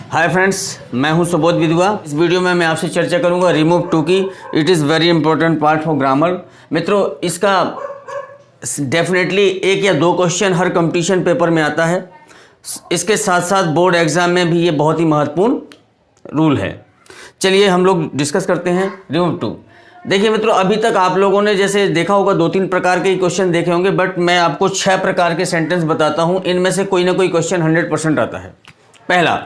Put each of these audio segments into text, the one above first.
Hi friends, मैं हूं सुबोध विधवा। इस वीडियो में मैं आपसे चर्चा करूंगा रिमूव टू की। It is very important part for grammar. मित्रों, इसका डेफिनेटली एक या दो क्वेश्चन हर कंपटीशन पेपर में आता है। इसके साथ साथ बोर्ड एग्जाम में भी ये बहुत ही महत्वपूर्ण रूल है। चलिए हम लोग डिस्कस करते हैं रिमूव टू। देखिए मित्रों, अभी तक आप लोगों ने जैसे देखा होगा 2-3 प्रकार के क्वेश्चन देखे होंगे, बट मैं आपको 6 प्रकार के सेंटेंस बताता हूं। इनमें से कोई ना कोई क्वेश्चन 100% आता है। पहला,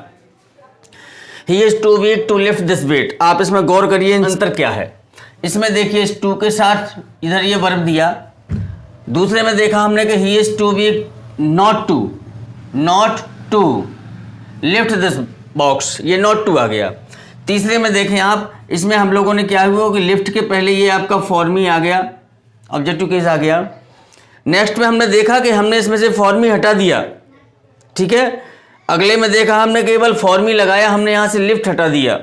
he is too weak to lift this weight. आप इसमें गौर करिए, अंतर क्या है। इसमें देखिए इस टू के साथ इधर ये वर्ब दिया। दूसरे में देखा हमने कि he is too weak not to lift this box, ये नॉट टू आ गया। तीसरे में देखें आप, इसमें हम लोगों ने क्या हुआ कि लिफ्ट के पहले ये आपका फॉर मी आ गया, ऑब्जेक्टिव केस आ गया। नेक्स्ट में हमने देखा कि हमने इसमें से फॉर मी हटा दिया, ठीक है। अगले में देखा हमने केवल फॉर मी लगाया, हमने यहाँ से लिफ्ट हटा दिया।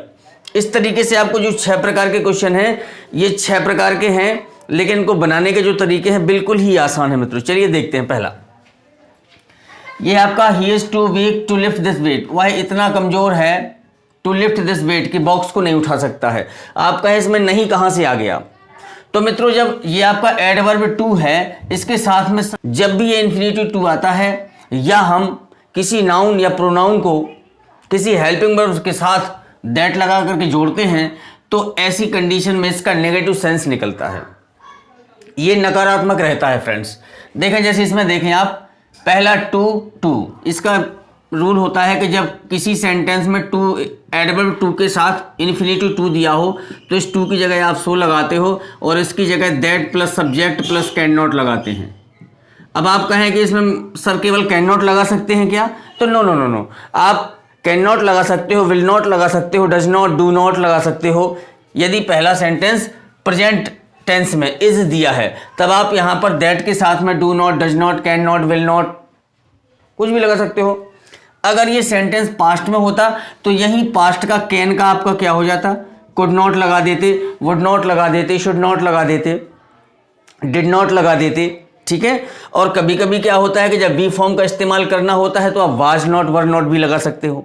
इस तरीके से आपको जो 6 प्रकार के क्वेश्चन हैं, ये 6 प्रकार के हैं, लेकिन इनको बनाने के जो तरीके हैं बिल्कुल ही आसान है मित्रों। चलिए देखते हैं। पहला, ये आपका he is too weak to lift this weight. वह इतना कमजोर है टू लिफ्ट दिस वेट कि बॉक्स को नहीं उठा सकता है। आपका इसमें नहीं कहाँ से आ गया। तो मित्रों, जब ये आपका एडवर्ब टू है, इसके साथ में जब भी ये इन्फिनिटिव टू आता है या हम किसी नाउन या प्रोनाउन को किसी हेल्पिंग वर्ब के साथ दैट लगा करके जोड़ते हैं, तो ऐसी कंडीशन में इसका नेगेटिव सेंस निकलता है, ये नकारात्मक रहता है फ्रेंड्स। देखें जैसे इसमें देखें आप, पहला टू, इसका रूल होता है कि जब किसी सेंटेंस में टू एडवर्ब टू के साथ इन्फिनिटिव टू दिया हो, तो इस टू की जगह आप सो लगाते हो और इसकी जगह that plus subject plus can not लगाते हैं। अब आप कहें कि इसमें सर केवल कैन नॉट लगा सकते हैं क्या, तो नो, आप कैन नॉट लगा सकते हो, विल नॉट लगा सकते हो, डज नॉट, डू नॉट लगा सकते हो। यदि पहला सेंटेंस प्रेजेंट टेंस में इज दिया है, तब आप यहां पर दैट के साथ में do not, does not, can not, will not कुछ भी लगा सकते हो। अगर ये सेंटेंस पास्ट में होता तो यही पास्ट का कैन का आपका क्या हो जाता, कुड नॉट लगा देते, वुड नॉट लगा देते, शुड नॉट लगा देते, डिड नॉट लगा देते, ठीक है। और कभी कभी क्या होता है कि जब बी फॉर्म का इस्तेमाल करना होता है तो आप वाज नॉट, वर नॉट भी लगा सकते हो,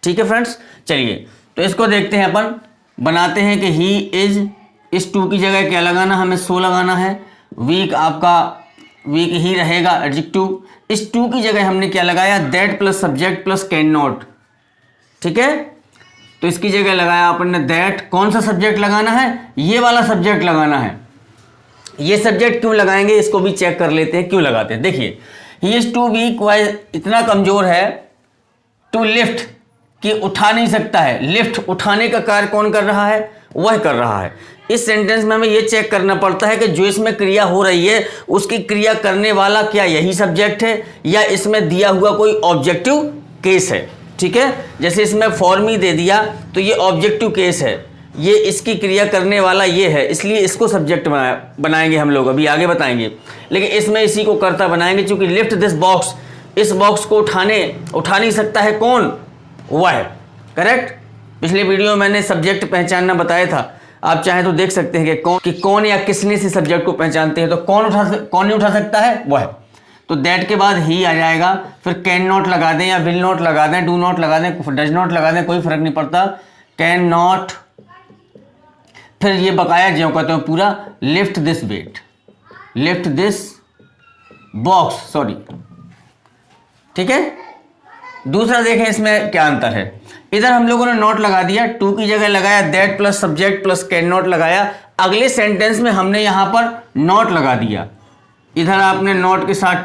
ठीक है फ्रेंड्स। चलिए तो इसको देखते हैं, अपन बनाते हैं कि ही इज, इस टू की जगह क्या लगाना, हमें सो लगाना है। वीक आपका वीक ही रहेगा एडजेक्टिव। इस टू की जगह हमने क्या लगाया, that plus subject plus can not, ठीक है। तो इसकी जगह लगाया अपन ने दैट। कौन सा सब्जेक्ट लगाना है, ये वाला सब्जेक्ट लगाना है। ये सब्जेक्ट क्यों लगाएंगे, इसको भी चेक कर लेते हैं क्यों लगाते हैं। देखिए, ही इज टू वीक, वह इतना कमजोर है, टू लिफ्ट कि उठा नहीं सकता है। लिफ्ट उठाने का कार्य कौन कर रहा है, वह कर रहा है। इस सेंटेंस में हमें यह चेक करना पड़ता है कि जो इसमें क्रिया हो रही है उसकी क्रिया करने वाला क्या यही सब्जेक्ट है या इसमें दिया हुआ कोई ऑब्जेक्टिव केस है, ठीक है। जैसे इसमें फॉर मी दे दिया तो ये ऑब्जेक्टिव केस है, ये इसकी क्रिया करने वाला ये है, इसलिए इसको सब्जेक्ट बनाएंगे हम लोग, अभी आगे बताएंगे। लेकिन इसमें इसी को कर्ता बनाएंगे, क्योंकि लिफ्ट दिस बॉक्स, इस बॉक्स को उठा नहीं सकता है कौन, वह है। करेक्ट। पिछले वीडियो में मैंने सब्जेक्ट पहचानना बताया था, आप चाहें तो देख सकते हैं कि कौन या किसने से सब्जेक्ट को पहचानते हैं। तो कौन नहीं उठा सकता है, वह है। तो दैट के बाद ही आ जाएगा, फिर कैन नॉट लगा दें या विल नॉट लगा दें, डू नॉट लगा दें, डज नॉट लगा दें, कोई फर्क नहीं पड़ता। कैन नॉट, फिर ये बकाया जो कहते हैं पूरा, lift this weight, lift this box, sorry, ठीक है। दूसरा देखें इसमें क्या अंतर है। इधर हम लोगों ने नॉट लगा दिया, टू की जगह लगाया that plus subject plus can not लगाया। अगले सेंटेंस में हमने यहां पर नॉट लगा दिया। इधर आपने नॉट के साथ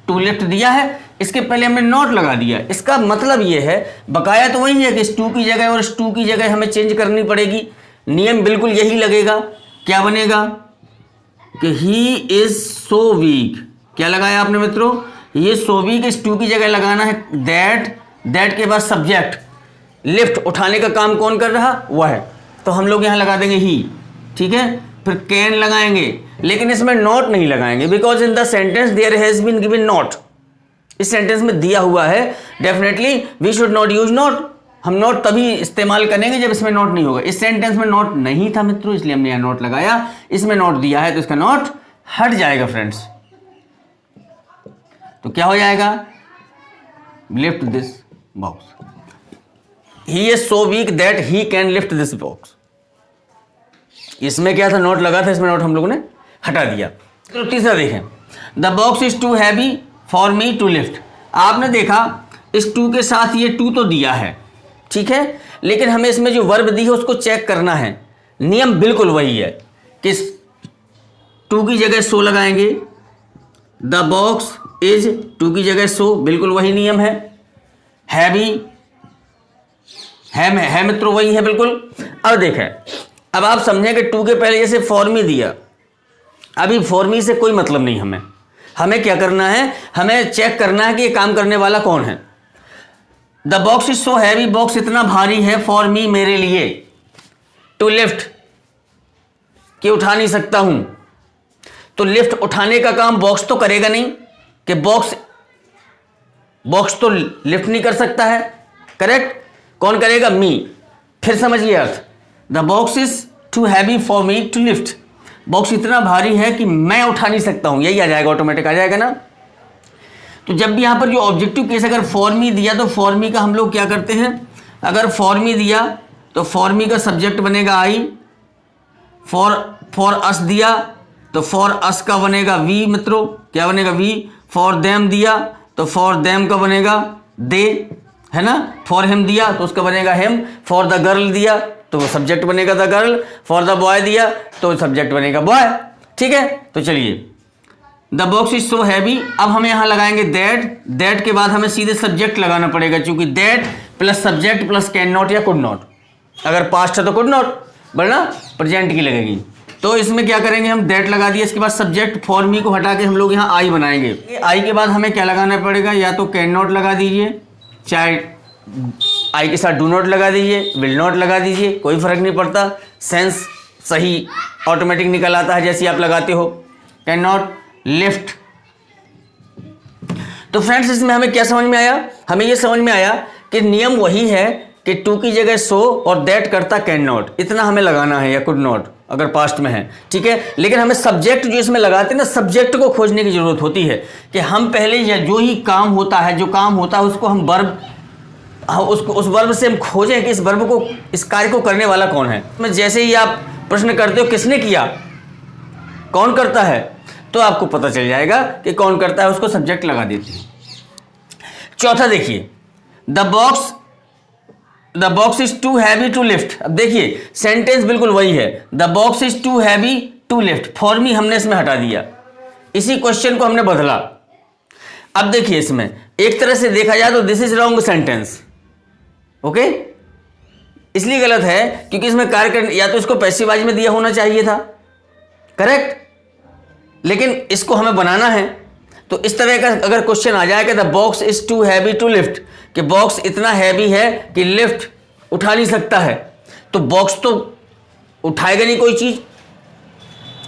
टू लिफ्ट दिया है, इसके पहले हमने नॉट लगा दिया। इसका मतलब यह है, बकाया तो वही है कि इस टू की जगह और इस टू की जगह हमें चेंज करनी पड़ेगी। नियम बिल्कुल यही लगेगा। क्या बनेगा कि ही इज सो वीक, क्या लगाया आपने मित्रों, ये सो वीक, इस टू की जगह लगाना है दैट के बाद सब्जेक्ट, लिफ्ट उठाने का काम कौन कर रहा, वह है। तो हम लोग यहां लगा देंगे ही, ठीक है। फिर कैन लगाएंगे, लेकिन इसमें नॉट नहीं लगाएंगे, because in the sentence there has been given not. इस सेंटेंस में दिया हुआ है, definitely we should not use not. हम नॉट तभी इस्तेमाल करेंगे जब इसमें नॉट नहीं होगा। इस सेंटेंस में नॉट नहीं था मित्रों, इसलिए हमने यहां नॉट लगाया। इसमें नॉट दिया है तो इसका नॉट हट जाएगा फ्रेंड्स। तो क्या हो जाएगा, lift this box. He is so weak that he can lift this box. इसमें क्या था, नोट लगा था, इसमें नोट हम लोगों ने हटा दिया। तो तीसरा देखें, the box is too heavy for me to lift. आपने देखा इस टू के साथ ये टू तो दिया है, ठीक है, लेकिन हमें इसमें जो वर्ब दी है उसको चेक करना है। नियम बिल्कुल वही है कि टू की जगह सो लगाएंगे, द बॉक्स इज टू की जगह सो, बिल्कुल वही नियम है। हैवी है मित्रों, वही है बिल्कुल। अब देखें, अब आप समझें कि टू के पहले जैसे फॉर मी दिया, अभी फॉर मी से कोई मतलब नहीं, हमें क्या करना है, हमें चेक करना है कि ये काम करने वाला कौन है। The box is so heavy, box इतना भारी है, फॉर मी मेरे लिए, टू लिफ्ट कि उठा नहीं सकता हूं। तो लिफ्ट उठाने का काम बॉक्स तो करेगा नहीं, कि बॉक्स तो लिफ्ट नहीं कर सकता है, करेक्ट। कौन करेगा, मी। फिर समझिए अर्थ, the box is too heavy for me to lift, box इतना भारी है कि मैं उठा नहीं सकता हूं, यही आ जाएगा, ऑटोमेटिक आ जाएगा ना। तो जब भी यहां पर जो ऑब्जेक्टिव केस अगर फॉर मी दिया तो फॉर मी का हम लोग क्या करते हैं, अगर फॉर मी दिया तो फॉर मी का सब्जेक्ट बनेगा आई, फॉर अस दिया तो फॉर अस का बनेगा वी मित्रों, क्या बनेगा वी। फॉर देम दिया तो फॉर देम का बनेगा दे, है ना। फॉर हिम दिया तो उसका बनेगा हिम। फॉर द गर्ल दिया तो वो सब्जेक्ट बनेगा the girl. For the boy दिया तो सब्जेक्ट बनेगा बॉय, ठीक है। तो चलिए, the box is so heavy, अब हमें यहां लगाएंगे दैट के बाद हमें सीधे सब्जेक्ट लगाना पड़ेगा, क्योंकि that plus subject plus can not या कुड नॉट, अगर पास्ट है तो कुड नॉट, वरना प्रेजेंट की लगेगी। तो इसमें क्या करेंगे, हम दैट लगा दिया, इसके बाद सब्जेक्ट फॉर मी को हटा के हम लोग यहाँ आई बनाएंगे। आई के बाद हमें क्या लगाना पड़ेगा, या तो कैन नॉट लगा दीजिए, चाहे आई के साथ डू नॉट लगा दीजिए, विल नॉट लगा दीजिए, कोई फर्क नहीं पड़ता, सेंस सही ऑटोमेटिक निकल आता है जैसे आप लगाते हो। Can not lift. तो फ्रेंड्स, इसमें हमें क्या समझ में आया, हमें यह समझ में आया कि नियम वही है कि टू की जगह सो और दैट करता कैन नॉट, इतना हमें लगाना है, या कुड नॉट अगर पास्ट में है, ठीक है। लेकिन हमें सब्जेक्ट जो इसमें लगाते हैं ना, सब्जेक्ट को खोजने की जरूरत होती है कि हम पहले या जो ही काम होता है, जो काम होता है उसको हम वर्ब, उसको उस वर्ब से हम खोजें कि इस वर्ब को, इस कार्य को करने वाला कौन है। मैं जैसे ही आप प्रश्न करते हो किसने किया, कौन करता है, तो आपको पता चल जाएगा कि कौन करता है, उसको सब्जेक्ट लगा देते हैं। चौथा देखिए, the box is too heavy to lift. अब देखिए सेंटेंस बिल्कुल वही है, the box is too heavy to lift, for me हमने इसमें हटा दिया, इसी क्वेश्चन को हमने बदला। अब देखिए इसमें एक तरह से देखा जाए तो this is wrong sentence, okay. इसलिए गलत है क्योंकि इसमें कार्य करने, या तो इसको पैसिव वॉइस में दिया होना चाहिए था, करेक्ट, लेकिन इसको हमें बनाना है। तो इस तरह का अगर क्वेश्चन आ जाए कि the box is too heavy to lift, कि बॉक्स इतना हैवी है कि लिफ्ट उठा नहीं सकता है, तो बॉक्स तो उठाएगा नहीं कोई चीज,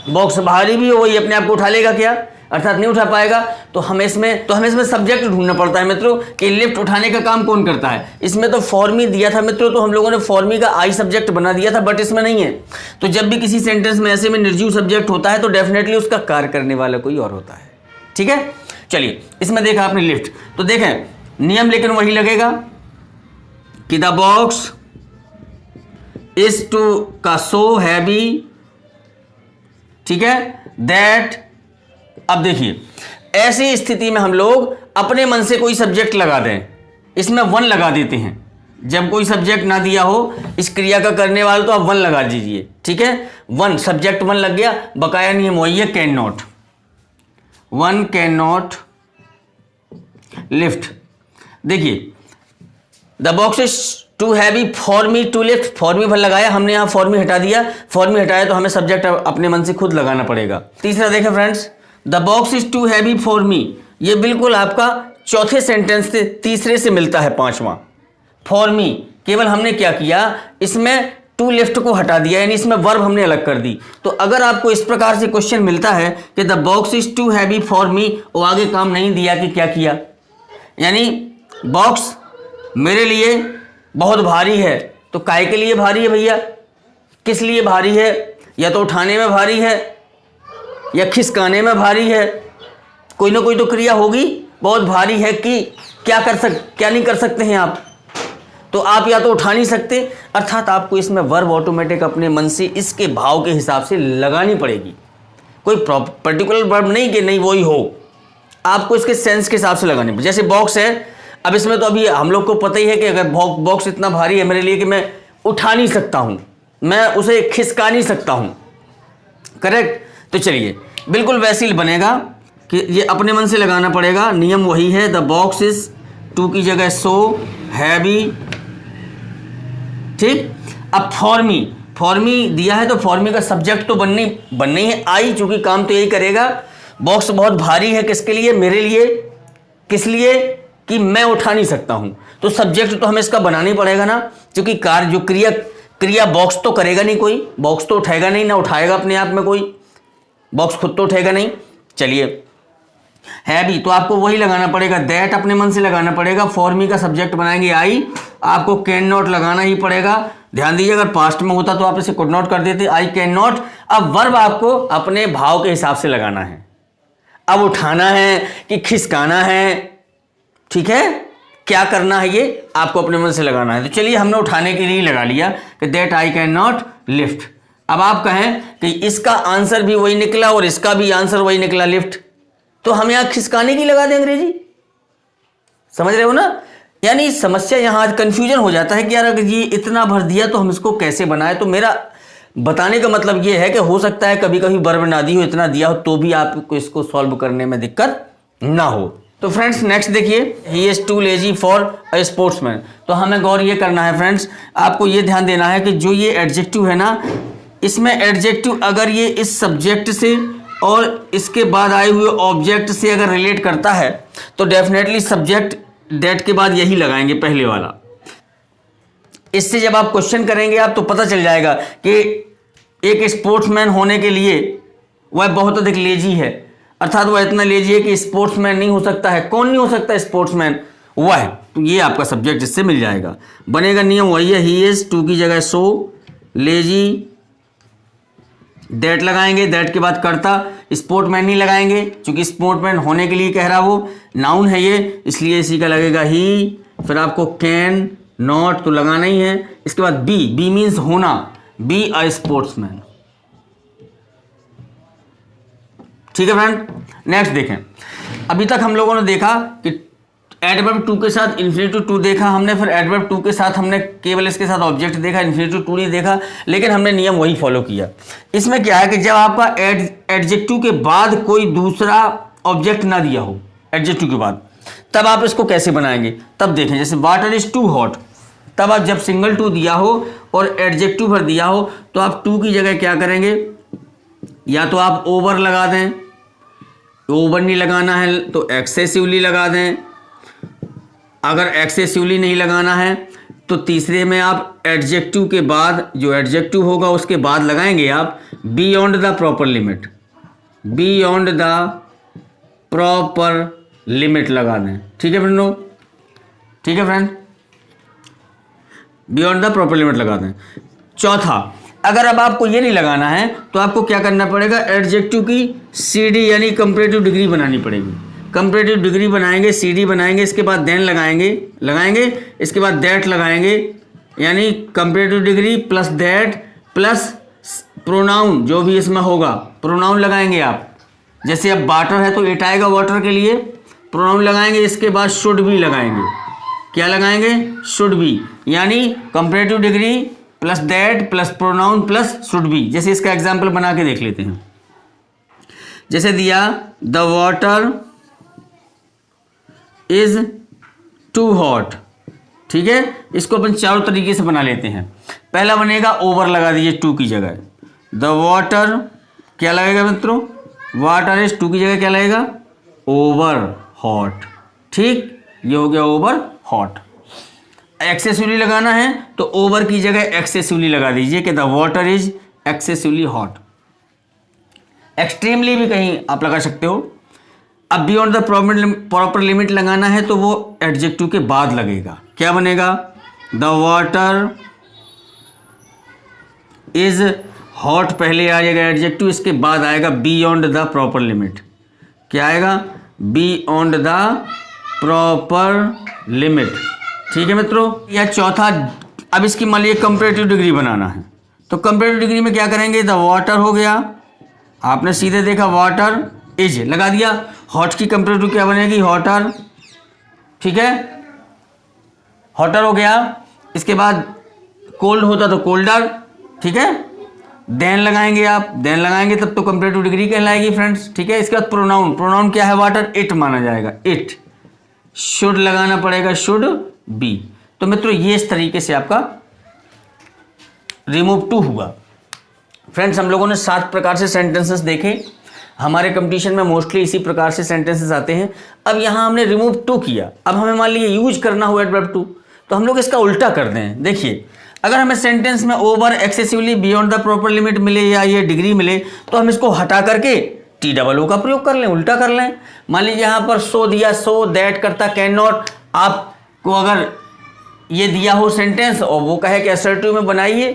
बॉक्स भारी भी हो वही अपने आप को उठा लेगा क्या, अर्थात नहीं उठा पाएगा। तो हमें इसमें सब्जेक्ट ढूंढना पड़ता है मित्रों कि लिफ्ट उठाने का काम कौन करता है। इसमें तो फॉर मी दिया था मित्रों, तो हम लोगों ने फॉर मी का आई सब्जेक्ट बना दिया था, बट इसमें नहीं है। तो जब भी किसी सेंटेंस में ऐसे में निर्जीव सब्जेक्ट होता है तो डेफिनेटली उसका कार्य करने वाला कोई और होता है, ठीक है। चलिए, इसमें देखा आपने लिफ्ट, तो देखें नियम लेकिन वही लगेगा कि द बॉक्स इज टू का सो हैवी, ठीक है, दैट। अब देखिए ऐसी स्थिति में हम लोग अपने मन से कोई सब्जेक्ट लगा दें, इसमें वन लगा देते हैं। जब कोई सब्जेक्ट ना दिया हो इस क्रिया का करने वाला तो आप वन लगा दीजिए, ठीक है। वन सब्जेक्ट वन लग गया, बकाया नियम वही है, can not, one can not lift. देखिए the box is too heavy for me to lift, for मी लगाया हमने, यहां फॉर मी हटा दिया, फॉर मी हटाया तो हमें सब्जेक्ट अपने मन से खुद लगाना पड़ेगा। तीसरा देखें friends, the box is too heavy for me, ये बिल्कुल आपका चौथे सेंटेंस से तीसरे से मिलता है, पांचवा। फॉर मी केवल हमने क्या किया, इसमें टू लिफ्ट को हटा दिया, यानी इसमें वर्ब हमने अलग कर दी। तो अगर आपको इस प्रकार से क्वेश्चन मिलता है कि the box is too heavy for me, और आगे काम नहीं दिया कि क्या किया, यानी बॉक्स मेरे लिए बहुत भारी है, तो काय के लिए भारी है भैया, किस लिए भारी है, या तो उठाने में भारी है या खिसकाने में भारी है, कोई ना कोई तो क्रिया होगी। बहुत भारी है कि क्या नहीं कर सकते हैं आप, तो आप या तो उठा नहीं सकते, अर्थात आपको इसमें वर्ब ऑटोमेटिक अपने मन से इसके भाव के हिसाब से लगानी पड़ेगी। कोई पर्टिकुलर वर्ब नहीं कि नहीं वही हो, आपको इसके सेंस के हिसाब से लगानी पड़ेगी। जैसे बॉक्स है, अब इसमें तो अभी हम लोग को पता ही है कि अगर बॉक्स इतना भारी है मेरे लिए कि मैं उठा नहीं सकता हूं, मैं उसे खिसका नहीं सकता हूं, करेक्ट। तो चलिए बिल्कुल वैसे ही बनेगा कि ये अपने मन से लगाना पड़ेगा, नियम वही है। द बॉक्स इज टू की जगह सो हैवी, ठीक। अब फॉर्मी दिया है तो फॉर्मी का सब्जेक्ट तो बननी है आई, चूंकि काम तो यही करेगा। बॉक्स बहुत भारी है, किसके लिए? मेरे लिए। किस लिए? कि मैं उठा नहीं सकता हूं, तो सब्जेक्ट तो हमें इसका बनाना ही पड़ेगा ना, क्योंकि कार्य जो क्रिया बॉक्स तो करेगा नहीं, कोई बॉक्स तो उठाएगा नहीं, ना उठाएगा अपने आप में कोई, बॉक्स खुद तो उठेगा नहीं। चलिए हैवी तो आपको वही लगाना पड़ेगा, दैट अपने मन से लगाना पड़ेगा। फॉर्मी का सब्जेक्ट बनाएंगे आई, आपको कैन नॉट लगाना ही पड़ेगा। ध्यान दीजिए, अगर पास्ट में होता तो आप इसे कुड नॉट कर देते, आई कैन नॉट। अब वर्ब आपको अपने भाव के हिसाब से लगाना है, अब उठाना है कि खिसकाना है, ठीक है, क्या करना है ये आपको अपने मन से लगाना है। तो चलिए हमने उठाने के लिए लगा लिया कि that I can not lift. अब आप कहें कि इसका आंसर भी वही निकला और इसका भी आंसर वही निकला, लिफ्ट, तो हम यहां खिसकाने की लगा दें अंग्रेजी, समझ रहे हो ना। यानी समस्या यहां कंफ्यूजन हो जाता है कि यार अगर ये इतना भर दिया तो हम इसको कैसे बनाए। तो मेरा बताने का मतलब ये है कि हो सकता है कभी कभी वर्ब ना दी हो, इतना दिया हो तो भी आपको इसको सॉल्व करने में दिक्कत ना हो। तो फ्रेंड्स नेक्स्ट देखिए, ही is too lazy for a sportsman. तो हमें गौर ये करना है फ्रेंड्स, आपको ये ध्यान देना है कि जो ये एडजेक्टिव है ना, इसमें एडजेक्टिव अगर ये इस सब्जेक्ट से और इसके बाद आए हुए ऑब्जेक्ट से अगर रिलेट करता है तो डेफिनेटली सब्जेक्ट दैट के बाद यही लगाएंगे, पहले वाला। इससे जब आप क्वेश्चन करेंगे आप तो पता चल जाएगा कि एक स्पोर्ट्समैन होने के लिए वह बहुत अधिक लेजी है, अर्थात वह इतना लेजी है कि स्पोर्ट्समैन नहीं हो सकता है। कौन नहीं हो सकता स्पोर्ट्समैन? वह है। तो ये आपका सब्जेक्ट इससे मिल जाएगा, बनेगा नियम वही है, ही इज टू की जगह सो लेजी, दैट लगाएंगे, दैट के बाद करता, स्पोर्टमैन नहीं लगाएंगे क्योंकि स्पोर्टमैन होने के लिए कह रहा, वो नाउन है ये, इसलिए इसी का लगेगा ही। फिर आपको कैन नॉट तो लगाना ही है, इसके बाद बी मीन्स होना, बी अ स्पोर्ट्समैन, ठीक है फ्रेंड। नेक्स्ट देखें, अभी तक हम लोगों ने देखा कि एडवर्ब टू के साथ इन्फिनिटिव टू देखा हमने, फिर एडवर्ब टू के साथ हमने केवल इसके साथ ऑब्जेक्ट देखा, इन्फिनिटिव टू नहीं देखा, लेकिन हमने नियम वही फॉलो किया। इसमें क्या है कि जब आपका एडजेक्टिव के बाद कोई दूसरा ऑब्जेक्ट ना दिया हो, एडजेक्टिव के बाद, तब आप इसको कैसे बनाएंगे। तब देखें, जैसे वाटर इज टू हॉट, तब आप जब सिंगल टू दिया हो और एडजेक्टिव भर दिया हो तो आप टू की जगह क्या करेंगे, या तो आप ओवर लगा दें, ओवर नहीं लगाना है तो एक्सेसिवली लगा दें, अगर एक्सेसिवली नहीं लगाना है तो तीसरे में आप एडजेक्टिव के बाद जो एडजेक्टिव होगा उसके बाद लगाएंगे आप beyond the proper limit, beyond the proper limit लगा दें, ठीक है फ्रेंडो, ठीक है friend, beyond the proper limit लगा दें। चौथा, अगर अब आपको ये नहीं लगाना है तो आपको क्या करना पड़ेगा, एडजेक्टिव की सीडी यानी कंपैरेटिव डिग्री बनानी पड़ेगी। कंपैरेटिव डिग्री बनाएंगे, सीडी बनाएंगे, इसके बाद देन लगाएंगे, इसके बाद दैट लगाएंगे, यानी comparative degree plus that plus pronoun जो भी इसमें होगा, प्रोनाउन लगाएंगे आप। जैसे अब वाटर है तो इट आएगा वाटर के लिए, प्रोनाउन लगाएंगे, इसके बाद शुड भी लगाएंगे। क्या लगाएंगे? शुड भी, यानी comparative degree plus that plus pronoun plus should be. जैसे इसका एग्जाम्पल बना के देख लेते हैं, जैसे दिया the water is too hot, ठीक है, इसको अपन चारों तरीके से बना लेते हैं। पहला बनेगा ओवर लगा दीजिए टू की जगह, द वाटर क्या लगेगा मित्रों, वाटर इज टू की जगह क्या लगेगा, ओवर हॉट, ठीक, ये हो गया ओवर हॉट। एक्सेसिवली लगाना है तो ओवर की जगह एक्सेसिवली लगा दीजिए कि the water is excessively hot. Extremely भी कहीं आप लगा सकते हो। अब बियॉन्ड द प्रॉपर लिमिट लगाना है तो वो एडजेक्टिव के बाद लगेगा, क्या बनेगा, द वाटर इज हॉट पहले आ जाएगा एडजेक्टिव, इसके बाद आएगा बियॉन्ड द प्रॉपर लिमिट, क्या आएगा, बियॉन्ड द प्रॉपर लिमिट, ठीक है मित्रों, यह चौथा। अब इसकी मान लीजिए कंपैरेटिव डिग्री बनाना है, तो कंपैरेटिव डिग्री में क्या करेंगे, द वाटर हो गया, आपने सीधे देखा वाटर इज लगा दिया। हॉट की कंपैरेटिव क्या बनेगी, हॉटर, ठीक है, हॉटर हो गया। इसके बाद कोल्ड होता तो कोल्डर, ठीक है, देन लगाएंगे आप, देन लगाएंगे तब तो कंपैरेटिव डिग्री कहलाएगी फ्रेंड्स, ठीक है। इसके बाद प्रोनाउन, प्रोनाउन क्या है, वाटर, इट माना जाएगा, इट। शुड लगाना पड़ेगा, शुड बी। तो मित्रों ये इस तरीके से आपका रिमूव टू हुआ। फ्रेंड्स हम लोगों ने 7 प्रकार से सेंटेंसेस देखे, हमारे कंपटीशन में मोस्टली इसी प्रकार से सेंटेंसेस आते हैं। अब यहाँ हमने रिमूव टू किया, अब हमें मान लीजिए यूज करना हुआ एडवर्ब टू, तो हम लोग इसका उल्टा कर दें। देखिए अगर हमें सेंटेंस में over, excessively, beyond the proper limit मिले या ये डिग्री मिले, तो हम इसको हटा करके TOO का प्रयोग कर लें, उल्टा कर लें। मान लीजिए यहाँ पर सो दिया, सो दैट करता, कैन नॉट, आपको अगर ये दिया हो सेंटेंस और वो कहे कि असर्टिव में बनाइए,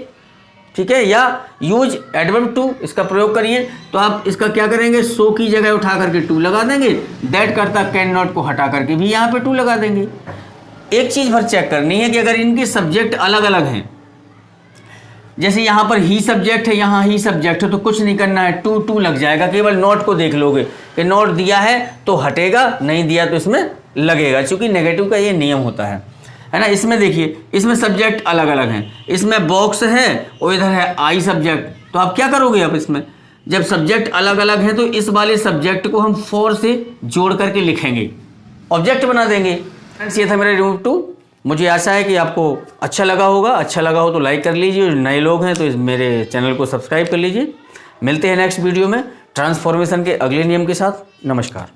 ठीक है, या यूज एडवर्ब टू, इसका प्रयोग करिए, तो आप इसका क्या करेंगे, सो की जगह उठा करके टू लगा देंगे, दैट करता कैन नॉट को हटा करके भी यहाँ पे टू लगा देंगे। एक चीज़ भर चेक करनी है कि अगर इनके सब्जेक्ट अलग अलग हैं, जैसे यहाँ पर ही सब्जेक्ट है, यहाँ ही सब्जेक्ट है, तो कुछ नहीं करना है, टू टू लग जाएगा, केवल नोट को देख लोगे कि नोट दिया है तो हटेगा, नहीं दिया तो इसमें लगेगा, क्योंकि नेगेटिव का ये नियम होता है ना। इसमें देखिए, इसमें सब्जेक्ट अलग अलग हैं, इसमें बॉक्स है और इधर है आई सब्जेक्ट, तो आप क्या करोगे, अब इसमें जब सब्जेक्ट अलग अलग हैं तो इस वाले सब्जेक्ट को हम फॉर से जोड़ करके लिखेंगे, ऑब्जेक्ट बना देंगे। फ्रेंड्स ये था मेरा रिमूव टू। मुझे आशा है कि आपको अच्छा लगा होगा, अच्छा लगा हो तो लाइक कर लीजिए, नए लोग हैं तो इस मेरे चैनल को सब्सक्राइब कर लीजिए। मिलते हैं नेक्स्ट वीडियो में ट्रांसफॉर्मेशन के अगले नियम के साथ। नमस्कार।